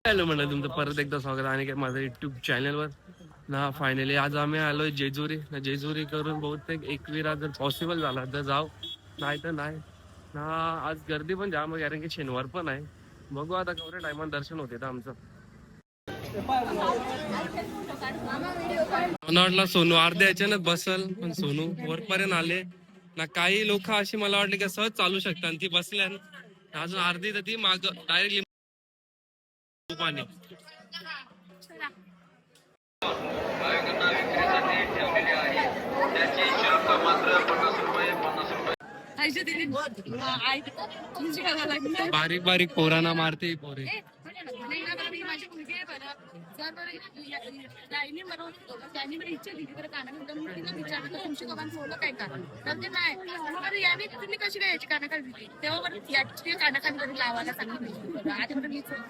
Hello म्हणलं तुमचं परत एकदा स्वागत आणि काय माझ्या युट्यूब चॅनलवर ना. फायनली आज आम्ही आलोय जेजुरी ना. जेजुरी करून बहुतेक एकविरा जर पॉसिबल झाला तर जाऊ, नाही तर नाही ना. आज गर्दी पण जाम कारण की शनिवार पण आहे. बघू आता केवढ्या टायमात दर्शन होते तर आमचं. मला वाटलं सोनू अर्ध्या याच्यानं बसल, पण सोनू वरपर्यंत आले ना. काही लोक अशी मला वाटले की सहज चालू शकतात आणि ती बसल्या अजून अर्धी तर ती माग डायरेक्टली पाणी. बारीक बारीक पोरांना मारते पोरे.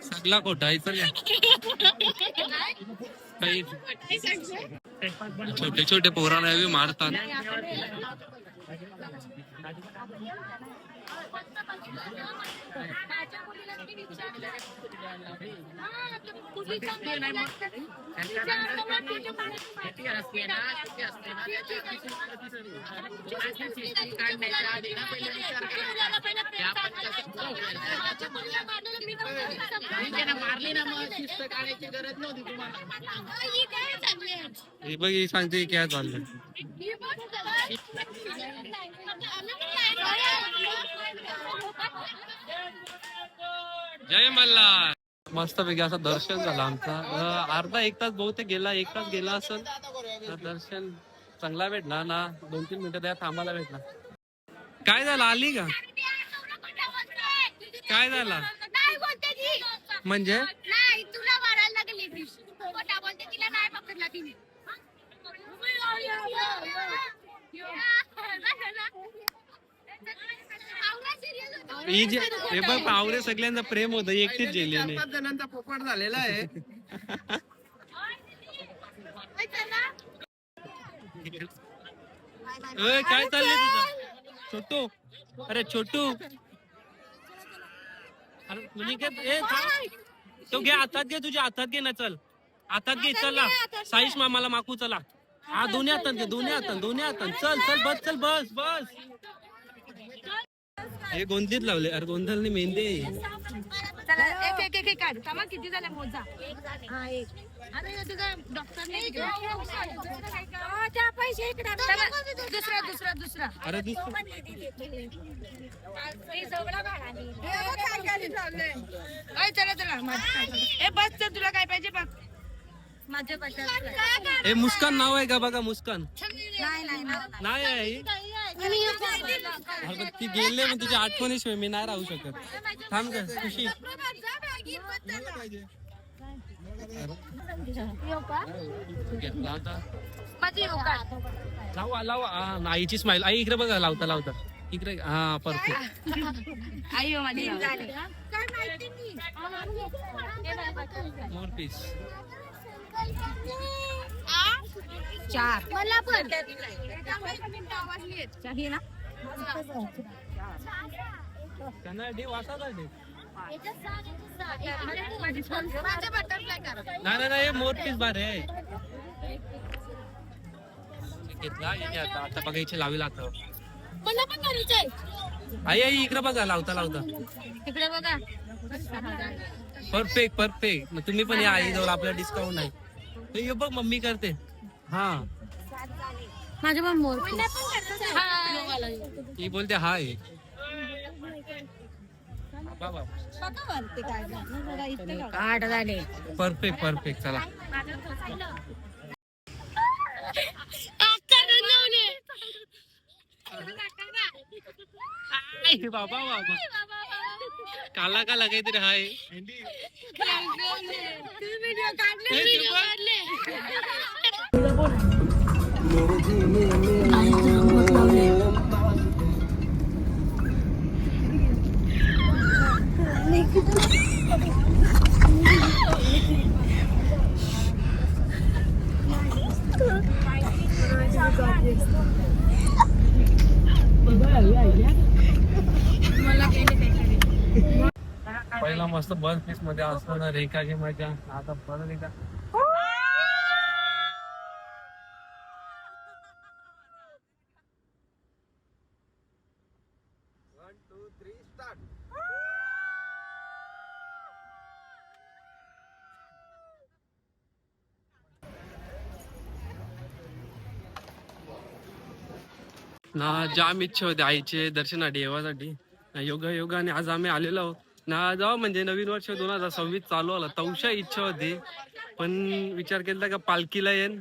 सगळा खोटा छोटे छोटे पोरांना मारतात. मारली ना मग शिस्त काढायची गरज नव्हती तुम्हाला. हे बघ ही सांगते काय चाललंय. जय मल्हार. मस्त पैकी असं दर्शन झालं आमचा. अर्धा एक तास बहुतेक गेला, एक तास गेला असेल. दर्शन चांगला भेटला ना. 2-3 मिनिटं त्या थांबायला भेटला. काय झालं, आली का? काय झालं म्हणजे तुला मारायला लागली खोटा बोलते, तिला नाही पकडला तिने. हे बघ पावरे सगळ्यांचा प्रेम होतं, एकटीच गेली नाही. 4-5 जणांचा पोपट झालेला आहे. काय चाललंय तुझं छोटू? अरे छोटू, अरे तो घे हातात, घे तुझ्या हातात घे ना. चल हातात घे, चला साईश मामाला माकू. चला हा दोन्ही हातात घे, दोन्ही हातात. चल चल बस, चल बस बस. हे गोंधीत लावले. अरे गोंधळने मेहंदी. किती झाले मोजा? अरे डॉक्टरने दुसरा अरे चला बस. तुला काय पाहिजे बघ. माझ्या हे मुस्कान नाव आहे का बघा? मुस्कान नाही आहे. ती गेले मग तुझ्या आठवणीशिवाय मी नाही राहू शकत. थांब का खुशी. लावा आईची स्माइल. आई इकडे बघा, लावता इकडे. हा परफेक्ट. आई मोर पीस 4. मला पण नाही मोर पीस बारे आहे. घेतला आता बघायचे लावी लागतं. मला पण करायचंय. आई इकडे बघा, लावता तिकडे बघा. परफेक्ट. मग तुम्ही पण या आई जवळ, आपला डिस्काउंट आहे. हे बघ मम्मी करते. हा माझ्या पण मोर ही बोलते हाय. परफेक्ट चला. बाबा काला काहीतरी हाय. पहिला मस्त बस पीस मध्ये असतो ना रेखाची मजा. आता परत एकदा ना जाम इच्छा होती आईचे दर्शनासाठी येवासाठी. योगाने आज आम्ही आलेलो आहोत ना. जाऊ म्हणजे नवीन वर्ष 2026 चालू आला तवशा इच्छा होती. पण विचार केला का पालखीला येईन.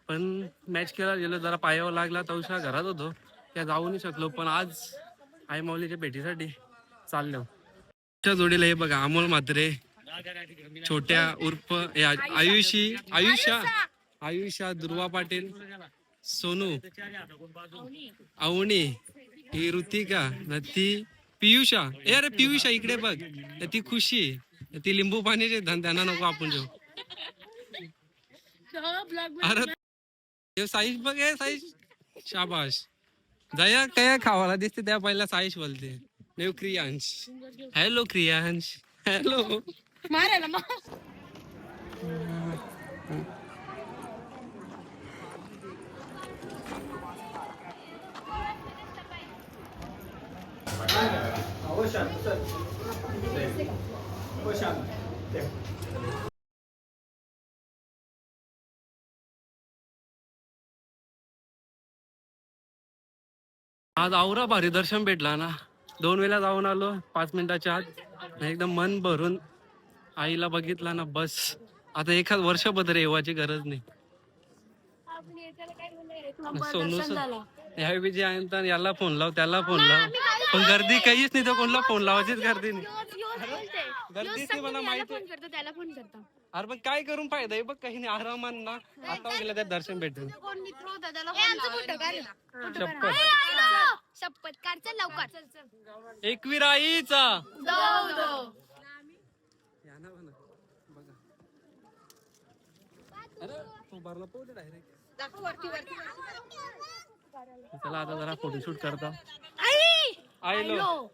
पण मॅच खेळायला गेलो जरा पायावर लागला तवशा घरात होतो त्या जाऊ नाही शकलो. पण आज आई माऊलीच्या भेटीसाठी चाललो. च्या जोडीला हे बघा अमोल म्हात्रे छोट्या उर्फ आयुष्या दुर्वा पाटील सोनू अवनी ही ऋतिका न ती पियुषा. ए अरे पियुषा इकडे बघ. ती खुशी ती लिंबू पाणीचे त्यांना नको आपण जाऊ. अरे साईश बघ आहे साईश शाबाश. जया काय खावाला दिसते त्या पहिला साईश बोलते. नेव क्रियांश. हॅलो क्रियांश. हॅलो मारायला मग आज आवरा भारी दर्शन भेटला ना. 2 वेळा जाऊन आलो 5 मिनिटाच्या आत. एकदम मन भरून आईला बघितला ना बस. आता एखाद वर्षभर येवाची गरज नाही. सोनू ह्यावेळी जे आहे तर याला फोन लाव त्याला फोन लाव पण गर्दी काहीच नाही. तर कोणाला फोन लावायचीच गर्दी नाही. गर्दीच नाही मला माहिती. त्याला फोन करतो. अरे पण काय करून फायदा आहे बघ काही नाही आरामान ना. आता गेला त्यात दर्शन भेटेल. शपथ काढ चल लवकर. एकविराईचा चला आता जरा फोटोशूट करता. आयलो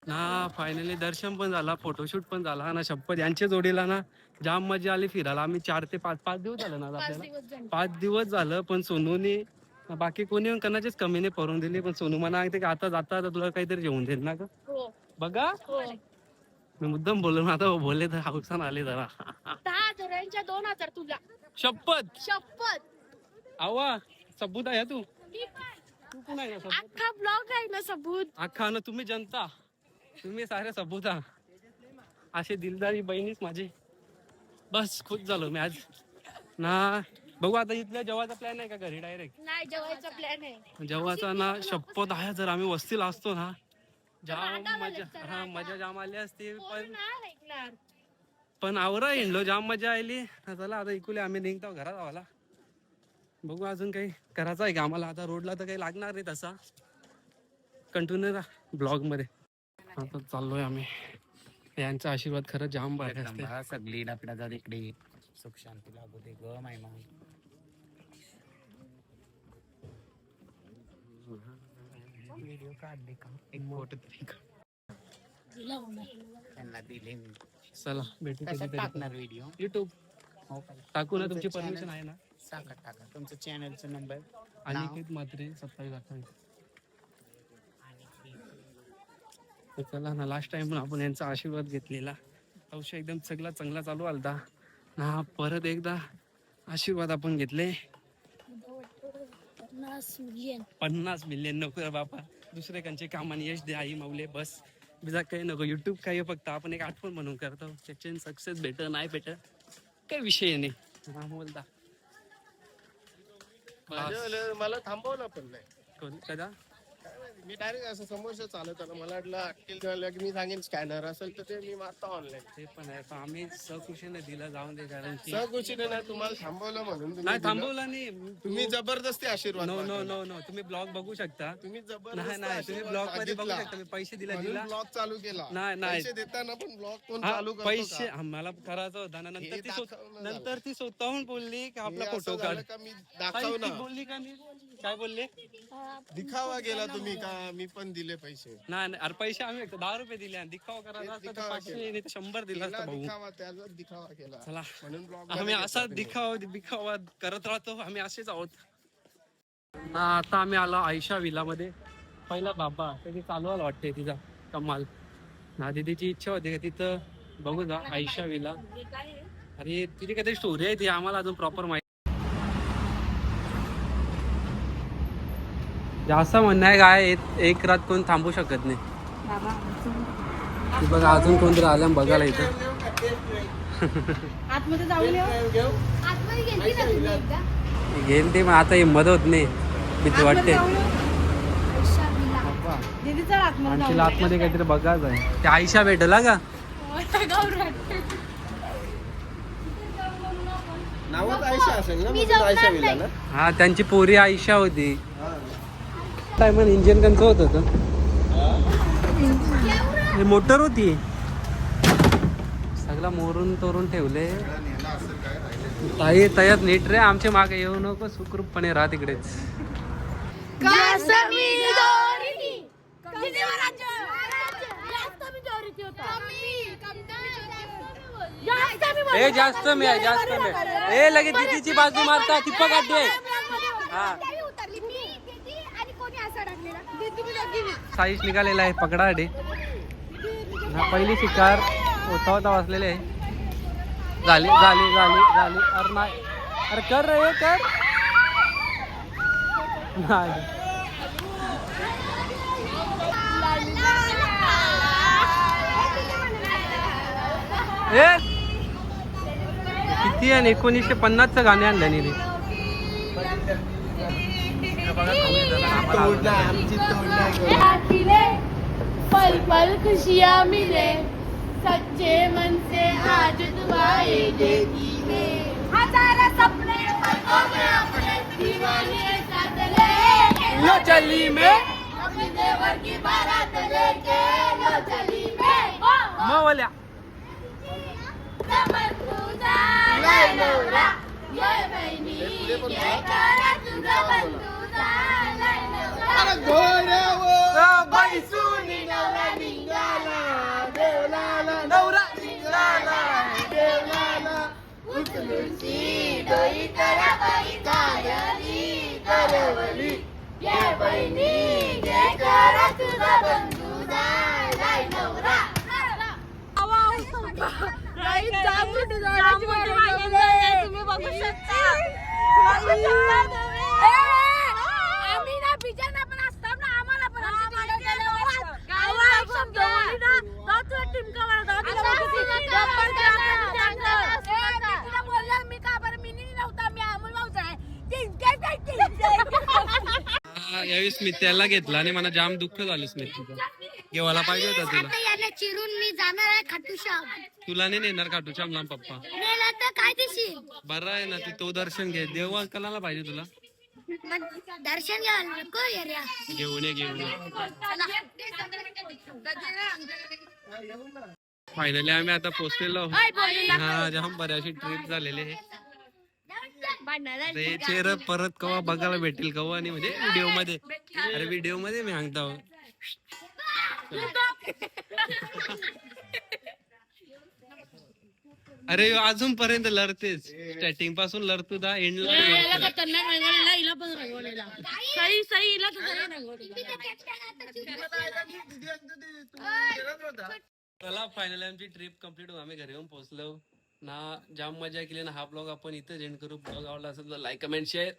ना. फायनली दर्शन पण झाला फोटोशूट पण झाला ना. शपथ यांच्या जोडीला ना जाम मजा आली फिरायला. आम्ही 4 ते 5 दिवस झालं ना आपल्याला 5 दिवस झालं. पण सोनूने बाकी कोणी कणाचेच कमी नाही पडून दिली. पण सोनू म्हणा की आता जाता तुला काहीतरी जेवून देईल ना ग. बघा मी मुद्दाम बोललो आता बोलले तर हाऊसान आले जरा. 10,000 2000 तुला शपथ शपथ आवा सबूत आहे तू. तू कोण आहे सबूत? अख्खा ब्लॉग आहे ना सबूत. अख्खा ना तुम्ही जनता तुम्ही सारे सबूत असे दिलदारी बहिणीच माझी. बस खुश झालो मी आज ना. बघू आता इथल्या जेवायचा प्लॅन आहे का घरी डायरेक्ट? नाही जेवायचा प्लॅन आहे. जेवायचा ना शपथ आहे. जर आम्ही वस्तीला असतो ना जाम मजा मजा जाम आली असती. पण आवरा हिंडलो जाम मजा आली. चला आता इकुले आम्ही निघतो घरात आम्हाला. बघू अजून काही करायचं आहे का आम्हाला. आता रोडला तर काही लागणार नाही तसा. कंटिन्यू ब्लॉग मध्ये आता चाललोय आम्ही. यांचा आशीर्वाद खरं जाम भारी असते. सगळी डापडा इकडे सुख शांती लागू दे ग मायमा. व्हिडिओ काढले का एक फोटो तरी त्यांना दिले. चला भेटू कशात टाकणार व्हिडिओ? युट्यूब हो का? टाकू ना. तुमची परमिशन आहे ना? टाका तुमचं चॅनलचा नंबर. अनिकेत म्हात्रे 2728. चला ना लास्ट टाइम पण आपण यांचा आशीर्वाद घेतलेला. औषध एकदम सगळा चांगला चालू आलता ना. परत एकदा आशीर्वाद आपण घेतले. 50 मिलियन नको बापा. दुसऱ्याकांचे कामाने यश दे आई माऊले. बस बिजा काही नको. युट्यूब काही फक्त आपण एक आठवण म्हणून करतो. त्याच्याने सक्सेस भेट नाही भेट काही विषय नाही. हा बोलता मला थांबवलं पण नाही कदा. मी डायरेक्ट असं समोरच्या चालत आलो. मला वाटलं अटकेल झालं की मी सांगेन स्कॅनर असेल तर ते मी मारतो ऑनलाईन. ते पण आहे पण आम्ही सकुशीने दिलं जाऊन दे. कारण की सगोशीने नाही तुम्हाला थांबवलं म्हणून तुम्ही नाही दिलं. थांबवला नाही. तुम्ही जबरदस्ती आशीर्वाद नो नो मागवला. नो नो तुम्ही ब्लॉग बघू शकता. तुम्ही नाही जबरदस्ती नाही तुम्ही ब्लॉग मध्ये बघू शकता. मी पैसे दिला ब्लॉग चालू केला. नाही, नाही. पैसे देताना पण ब्लॉग कोण हा, चालू करतो पैसे का? आम्हाला करायचं होता ना. हे दाखवणं झालं. नंतर ती स्वतःहून बोलली की आपला हे असं फोटो काढ. झालं का मी दाखव ती ना. बोलली का नाही काय बोलले. दिखावा गेला तुम्ही का मी पण दिले पैसे. नाही नाही, अरे पैसे आम्ही 10 रुपये दिले आणि दिखावा करायला असता तर दिखावा 500 नाही तर 100 दिला केला असता भाऊ. दिखावा, त्याचा दिखावा केला चला म्हणून ब्लॉग आम्ही असा दिखावा करत राहतो, आम्ही असेच आहोत. आता आम्ही आलो आयशा विला मध्ये. पहिला बाबा त्याची चालवायला वाटते तिचा कमाल ना. दीदीची इच्छा होती का तिथं बघू जा आयशा विला. अरे तिची काहीतरी स्टोरी आहे ती आम्हाला अजून प्रॉपर माहिती. जास्त म्हणणं आहे काय एक रात कोण थांबू शकत नाही. बघा अजून कोणतरी आलं बघायला इथं. आतमध्ये जाऊन येऊ. आतमध्ये गेली ना तुम्ही एकदा? गेल ते पण आता हिंमत होत नाही, भीती वाटते. दीदी चल आतमध्ये आणखी आतमध्ये काहीतरी बघायचं आहे. ते आयशा भेटला का? नावात आयशा असेल ना, म्हणून आयशा विला ना. हा त्यांची पोरी आयशा होती. टायमन इंजिन त्यांचं होत होतं. मोटर होती सगळा मोरून तोरून ठेवले. ताई तयात नीट रे, आमच्या मागे येऊ नको, सुखरूपपणे राहा तिकडेच. ए जास्त मी आहे, जास्त मी आहे. ए लगेच दीदीची बाजू मारता टिप्पा काढते. हा साईश निघालेला आहे पकडासाठी. पहिली शिकार होता वाचलेले आहे. झाली झाली झाली झाली. अरे नाही, अरे कर रे कर. नाही ए किती आहे 1950चं गाणे आणलं नी रे. पल पल खुशियाँ मिले सच्चे मन से आज दुआएं देती है. हजारों सपने पलकों में अपने दीवाने साथ लेके लो चली में अपने देवर की बारात लेके लो चली में मवल्या. बंधुजा लय नवरा ये बहिणी ये करा तुझा बंधुजा लय नवरा घोड्यावर बाई सुनी नवरा निघाला, देवलाला नवरा निघाला, देवलाला उचलून सी डोई करा बाई कायली करवली ये बहिणी ये करा तुझा बंधुजा लय नवरा. तुम्ही बघू शकता. आम्ही ना बिजाना पण असतात ना, आम्हाला पण बोलला मी का बरं मिनी नव्हता, मी अमोल भाऊचा आहे. यावेळी स्मित्याला घेतला आणि मला जाम दुःख झालं. स्मितीचं घेवायला पाहिजे होता तुला. आता याला चिरून मी जाणार आहे खाटूश्याम. तुला नाही नेणार काटूच्या लांब पप्पा. नेला तर काय देशील? बरं आहे ना, तू तो दर्शन घे. देव कलाला पाहिजे तुला. मग दर्शन घ्यायला नको येऱ्या. घेऊन ये घेऊन ये. चला. फायनली आम्ही आता पोहोचलेलो. ओय, बोलू हा जाम बऱ्याची ट्रिप झालेली आहे. नका. ते चेहरा परत कवा बघायला भेटेल कवा आणि म्हणजे व्हिडिओ मध्ये. अरे व्हिडिओ मध्ये मी सांगतो. अरे अजून पर्यंत लढतेच. स्टार्टिंग पासून लढतो दा एंडला. चला फायनली आमची ट्रिप कम्प्लीट होऊन आम्ही घरी येऊन पोहोचलो ना. जाम मजा केली ना. हा ब्लॉग आपण इथं एंड करू. ब्लॉग आवडला असेल तर लाईक कमेंट शेअर.